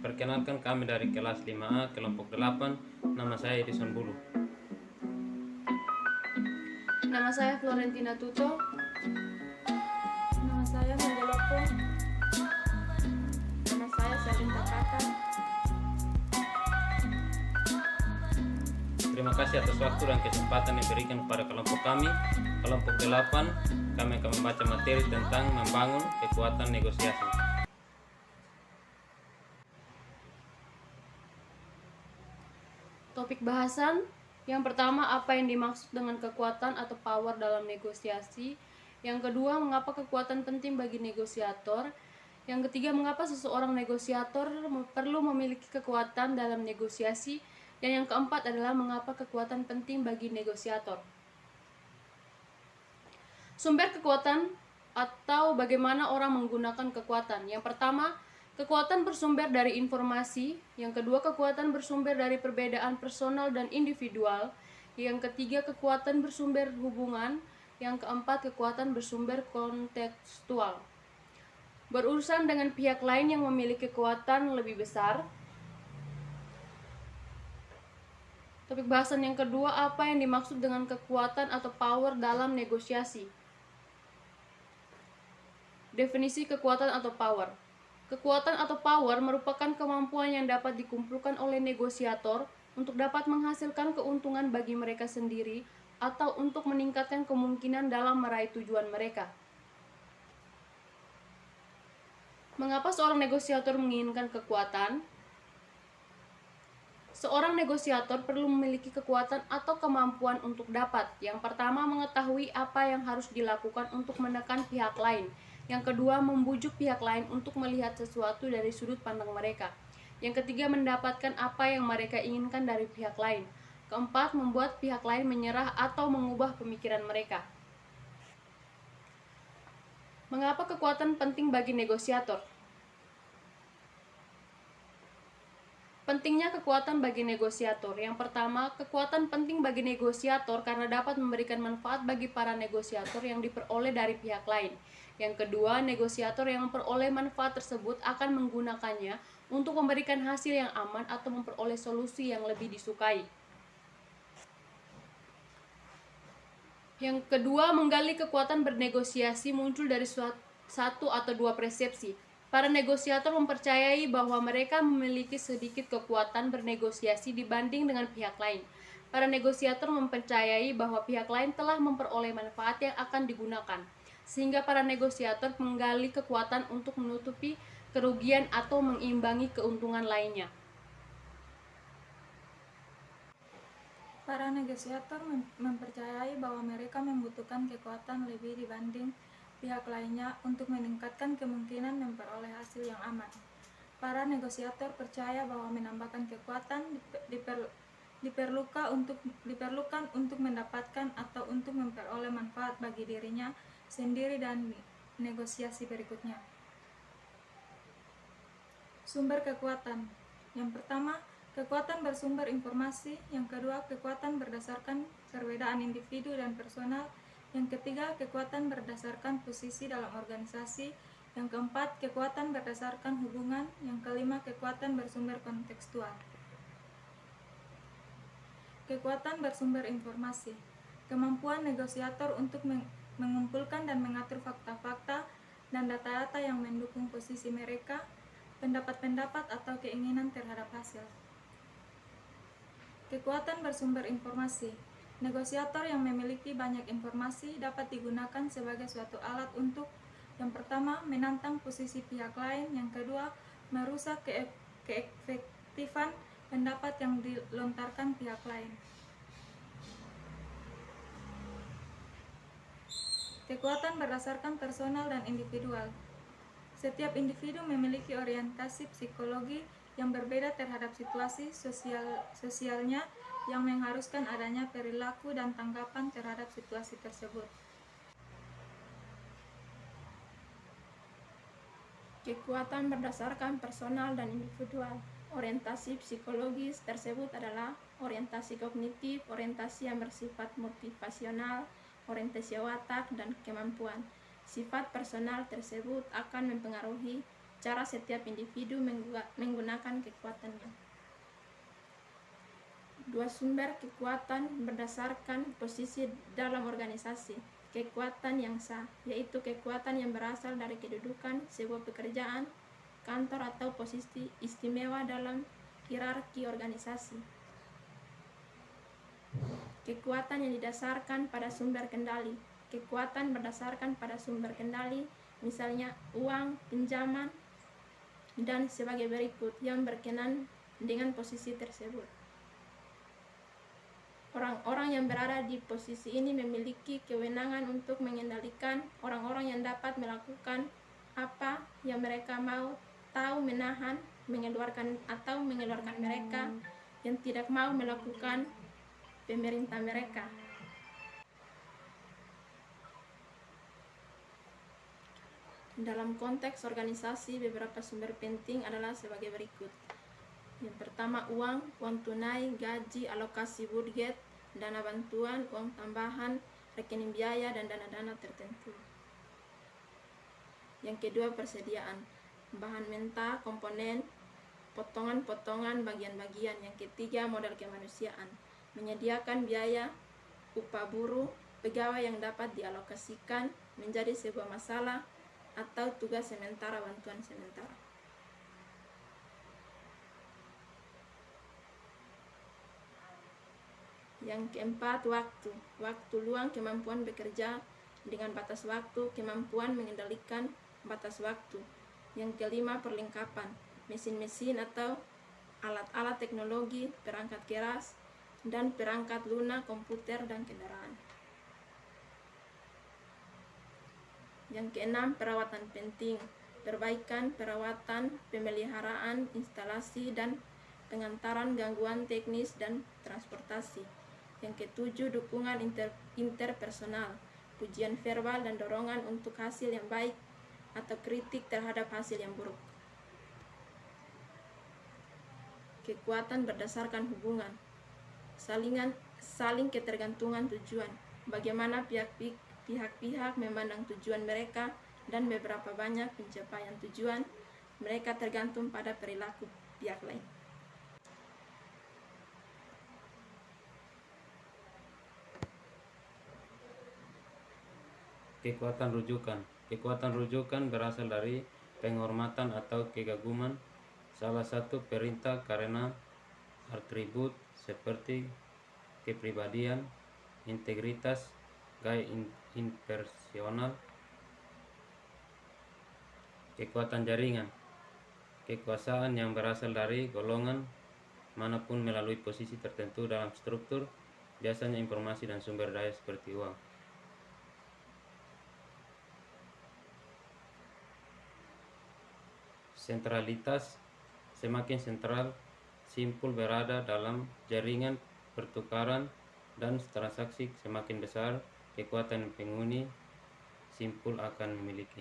Perkenalkan, kami dari kelas 5A kelompok 8. Nama saya Edison Bulu. Nama saya Florentina Tuto. Nama saya Mendelopo. Nama saya Salinta Kaka. Terima kasih atas waktu dan kesempatan yang diberikan kepada kelompok kami. Kelompok 8, kami akan membaca materi tentang membangun kekuatan negosiasi. Topik bahasan yang pertama, apa yang dimaksud dengan kekuatan atau power dalam negosiasi. Yang kedua, mengapa kekuatan penting bagi negosiator. Yang ketiga, mengapa seseorang negosiator perlu memiliki kekuatan dalam negosiasi. Dan yang keempat adalah mengapa kekuatan penting bagi negosiator. Sumber kekuatan atau bagaimana orang menggunakan kekuatan. Yang pertama, kekuatan bersumber dari informasi. Yang kedua, kekuatan bersumber dari perbedaan personal dan individual. Yang ketiga, kekuatan bersumber hubungan. Yang keempat, kekuatan bersumber kontekstual. Berurusan dengan pihak lain yang memiliki kekuatan lebih besar. Topik bahasan yang kedua, apa yang dimaksud dengan kekuatan atau power dalam negosiasi. Definisi kekuatan atau power. Kekuatan atau power merupakan kemampuan yang dapat dikumpulkan oleh negosiator untuk dapat menghasilkan keuntungan bagi mereka sendiri atau untuk meningkatkan kemungkinan dalam meraih tujuan mereka. Mengapa seorang negosiator menginginkan kekuatan? Seorang negosiator perlu memiliki kekuatan atau kemampuan untuk dapat, yang pertama, mengetahui apa yang harus dilakukan untuk menekan pihak lain. Yang kedua, membujuk pihak lain untuk melihat sesuatu dari sudut pandang mereka. Yang ketiga, mendapatkan apa yang mereka inginkan dari pihak lain. Keempat, membuat pihak lain menyerah atau mengubah pemikiran mereka. Mengapa kekuatan penting bagi negosiator? Pentingnya kekuatan bagi negosiator. Yang pertama, kekuatan penting bagi negosiator karena dapat memberikan manfaat bagi para negosiator yang diperoleh dari pihak lain. Yang kedua, negosiator yang memperoleh manfaat tersebut akan menggunakannya untuk memberikan hasil yang aman atau memperoleh solusi yang lebih disukai. Yang kedua, menggali kekuatan bernegosiasi muncul dari satu atau dua persepsi. Para negosiator mempercayai bahwa mereka memiliki sedikit kekuatan bernegosiasi dibanding dengan pihak lain. Para negosiator mempercayai bahwa pihak lain telah memperoleh manfaat yang akan digunakan, sehingga para negosiator menggali kekuatan untuk menutupi kerugian atau mengimbangi keuntungan lainnya. Para negosiator mempercayai bahwa mereka membutuhkan kekuatan lebih dibanding pihak lainnya untuk meningkatkan kemungkinan memperoleh hasil yang aman. Para negosiator percaya bahwa menambahkan kekuatan diperlukan untuk mendapatkan atau untuk memperoleh manfaat bagi dirinya sendiri dan negosiasi berikutnya. Sumber kekuatan. Yang pertama, kekuatan bersumber informasi. Yang kedua, kekuatan berdasarkan perbedaan individu dan personal. Yang ketiga, kekuatan berdasarkan posisi dalam organisasi. Yang keempat, kekuatan berdasarkan hubungan. Yang kelima, kekuatan bersumber kontekstual. Kekuatan bersumber informasi. Kemampuan negosiator untuk mengumpulkan dan mengatur fakta-fakta dan data-data yang mendukung posisi mereka, pendapat-pendapat atau keinginan terhadap hasil. Kekuatan bersumber informasi. Negosiator yang memiliki banyak informasi dapat digunakan sebagai suatu alat untuk, yang pertama, menantang posisi pihak lain. Yang kedua, merusak keefektifan pendapat yang dilontarkan pihak lain. Kekuatan berdasarkan personal dan individual. Setiap individu memiliki orientasi psikologi yang berbeda terhadap situasi sosialnya yang mengharuskan adanya perilaku dan tanggapan terhadap situasi tersebut. Kekuatan berdasarkan personal dan individual. Orientasi psikologis tersebut adalah orientasi kognitif, orientasi yang bersifat motivasional, orientasi watak, dan kemampuan. Sifat personal tersebut akan mempengaruhi cara setiap individu menggunakan kekuatannya. Dua sumber kekuatan berdasarkan posisi dalam organisasi. Kekuatan yang sah, yaitu kekuatan yang berasal dari kedudukan sebuah pekerjaan, kantor atau posisi istimewa dalam hierarki organisasi. Kekuatan yang didasarkan pada sumber kendali. Kekuatan berdasarkan pada sumber kendali, misalnya uang, pinjaman, dan sebagai berikut yang berkenan dengan posisi tersebut. Orang-orang yang berada di posisi ini memiliki kewenangan untuk mengendalikan orang-orang yang dapat melakukan apa yang mereka mau, tahu menahan, mengeluarkan mereka yang tidak mau melakukan pemerintah mereka. Dalam konteks organisasi, beberapa sumber penting adalah sebagai berikut. Yang pertama, uang tunai, gaji, alokasi budget, dana bantuan, uang tambahan, rekening biaya, dan dana-dana tertentu. Yang kedua, persediaan bahan mentah, komponen, potongan-potongan, bagian-bagian. Yang ketiga, modal kemanusiaan, menyediakan biaya, upah buruh, pegawai yang dapat dialokasikan menjadi sebuah masalah atau tugas sementara, bantuan sementara. Yang keempat, waktu luang, kemampuan bekerja dengan batas waktu, kemampuan mengendalikan batas waktu. Yang kelima, perlengkapan, mesin-mesin atau alat-alat teknologi, perangkat keras, dan perangkat lunak, komputer, dan kendaraan. Yang keenam, perawatan penting, perbaikan, perawatan, pemeliharaan, instalasi, dan pengantaran gangguan teknis dan transportasi. Yang ketujuh, dukungan interpersonal, pujian verbal dan dorongan untuk hasil yang baik atau kritik terhadap hasil yang buruk. Kekuatan berdasarkan hubungan, saling ketergantungan tujuan, bagaimana pihak-pihak memandang tujuan mereka, dan beberapa banyak pencapaian tujuan mereka tergantung pada perilaku pihak lain. Kekuatan rujukan. Kekuatan rujukan berasal dari penghormatan atau kegaguman salah satu perintah karena atribut seperti kepribadian, integritas, gaya impersonal. Kekuatan jaringan. Kekuasaan yang berasal dari golongan manapun melalui posisi tertentu dalam struktur, biasanya informasi dan sumber daya seperti uang. Sentralitas. Semakin sentral simpul berada dalam jaringan pertukaran dan transaksi, semakin besar kekuatan penghuni simpul akan memiliki.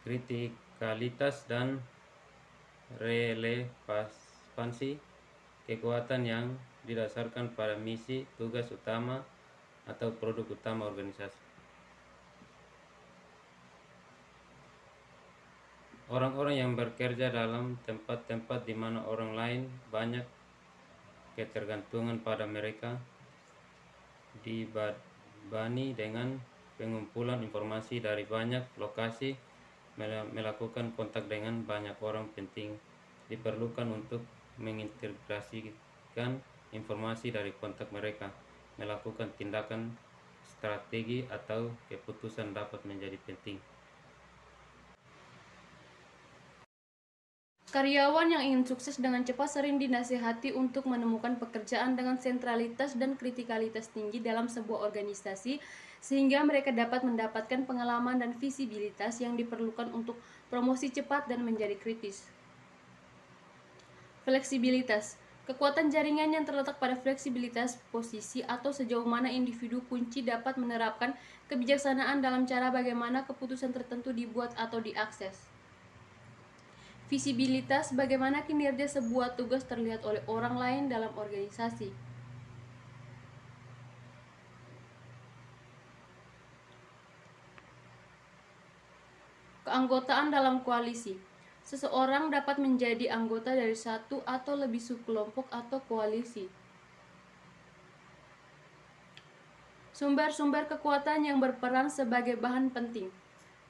Kritikalitas dan relevansi. Kekuatan yang didasarkan pada misi, tugas utama, atau produk utama organisasi. Orang-orang yang bekerja dalam tempat-tempat di mana orang lain banyak ketergantungan pada mereka dibebani dengan pengumpulan informasi dari banyak lokasi, melakukan kontak dengan banyak orang penting, diperlukan untuk mengintegrasikan informasi dari kontak mereka, melakukan tindakan strategi atau keputusan dapat menjadi penting. Karyawan yang ingin sukses dengan cepat sering dinasihati untuk menemukan pekerjaan dengan sentralitas dan kritikalitas tinggi dalam sebuah organisasi, sehingga mereka dapat mendapatkan pengalaman dan visibilitas yang diperlukan untuk promosi cepat dan menjadi kritis. Fleksibilitas. Kekuatan jaringan yang terletak pada fleksibilitas posisi atau sejauh mana individu kunci dapat menerapkan kebijaksanaan dalam cara bagaimana keputusan tertentu dibuat atau diakses. Visibilitas, bagaimana kinerja sebuah tugas terlihat oleh orang lain dalam organisasi. Keanggotaan dalam koalisi. Seseorang dapat menjadi anggota dari satu atau lebih subkelompok atau koalisi. Sumber-sumber kekuatan yang berperan sebagai bahan penting.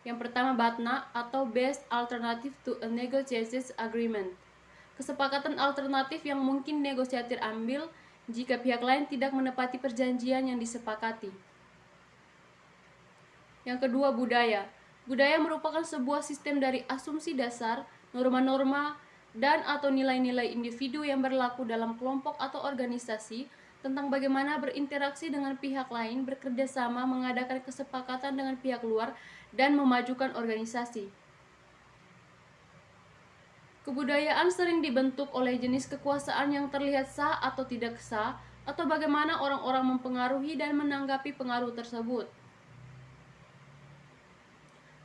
Yang pertama, BATNA atau Best Alternative to a Negotiated Agreement. Kesepakatan alternatif yang mungkin negosiator ambil jika pihak lain tidak menepati perjanjian yang disepakati. Yang kedua, budaya. Budaya merupakan sebuah sistem dari asumsi dasar, norma-norma, dan atau nilai-nilai individu yang berlaku dalam kelompok atau organisasi tentang bagaimana berinteraksi dengan pihak lain, bekerja sama, mengadakan kesepakatan dengan pihak luar, dan memajukan organisasi. Kebudayaan sering dibentuk oleh jenis kekuasaan yang terlihat sah atau tidak sah, atau bagaimana orang-orang mempengaruhi dan menanggapi pengaruh tersebut.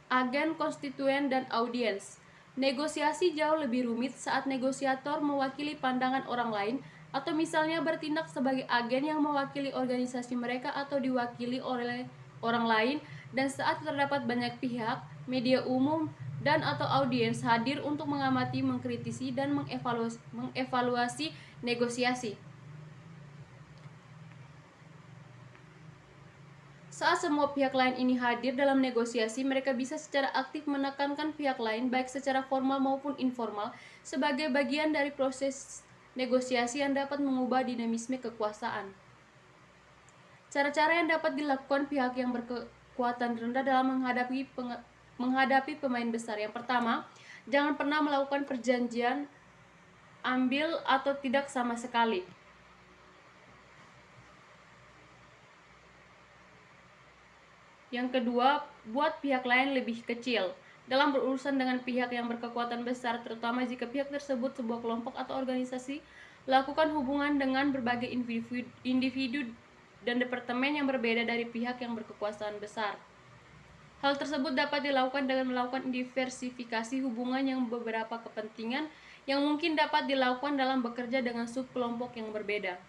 Agen, konstituen, dan audiens. Negosiasi jauh lebih rumit saat negosiator mewakili pandangan orang lain atau misalnya bertindak sebagai agen yang mewakili organisasi mereka atau diwakili oleh orang lain, dan saat terdapat banyak pihak, media umum, dan atau audiens hadir untuk mengamati, mengkritisi, dan mengevaluasi negosiasi. Saat semua pihak lain ini hadir dalam negosiasi, mereka bisa secara aktif menekankan pihak lain baik secara formal maupun informal sebagai bagian dari proses negosiasi yang dapat mengubah dinamisme kekuasaan. Cara-cara yang dapat dilakukan pihak yang berkekuatan rendah dalam menghadapi pemain besar. Yang pertama, jangan pernah melakukan perjanjian ambil atau tidak sama sekali. Yang kedua, buat pihak lain lebih kecil. Dalam berurusan dengan pihak yang berkekuatan besar, terutama jika pihak tersebut sebuah kelompok atau organisasi, lakukan hubungan dengan berbagai individu dan departemen yang berbeda dari pihak yang berkekuasaan besar. Hal tersebut dapat dilakukan dengan melakukan diversifikasi hubungan yang beberapa kepentingan yang mungkin dapat dilakukan dalam bekerja dengan subkelompok yang berbeda.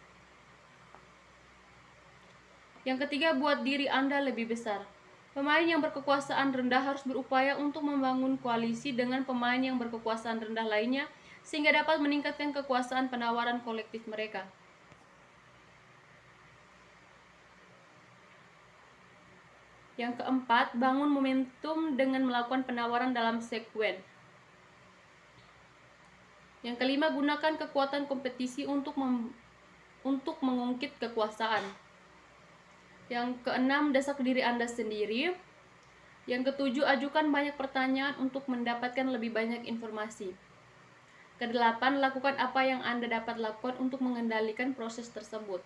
Yang ketiga, buat diri Anda lebih besar. Pemain yang berkekuasaan rendah harus berupaya untuk membangun koalisi dengan pemain yang berkekuasaan rendah lainnya sehingga dapat meningkatkan kekuasaan penawaran kolektif mereka. Yang keempat, bangun momentum dengan melakukan penawaran dalam sekuen. Yang kelima, gunakan kekuatan kompetisi untuk mengungkit kekuasaan. Yang keenam, desak diri Anda sendiri. Yang ketujuh, ajukan banyak pertanyaan untuk mendapatkan lebih banyak informasi. Kedelapan, lakukan apa yang Anda dapat lakukan untuk mengendalikan proses tersebut.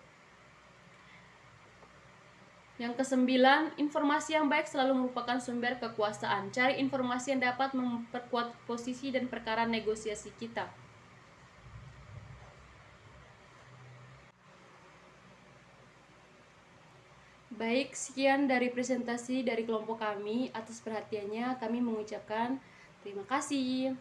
Yang kesembilan, informasi yang baik selalu merupakan sumber kekuasaan. Cari informasi yang dapat memperkuat posisi dan perkara negosiasi kita. Baik, sekian dari presentasi dari kelompok kami. Atas perhatiannya, kami mengucapkan terima kasih.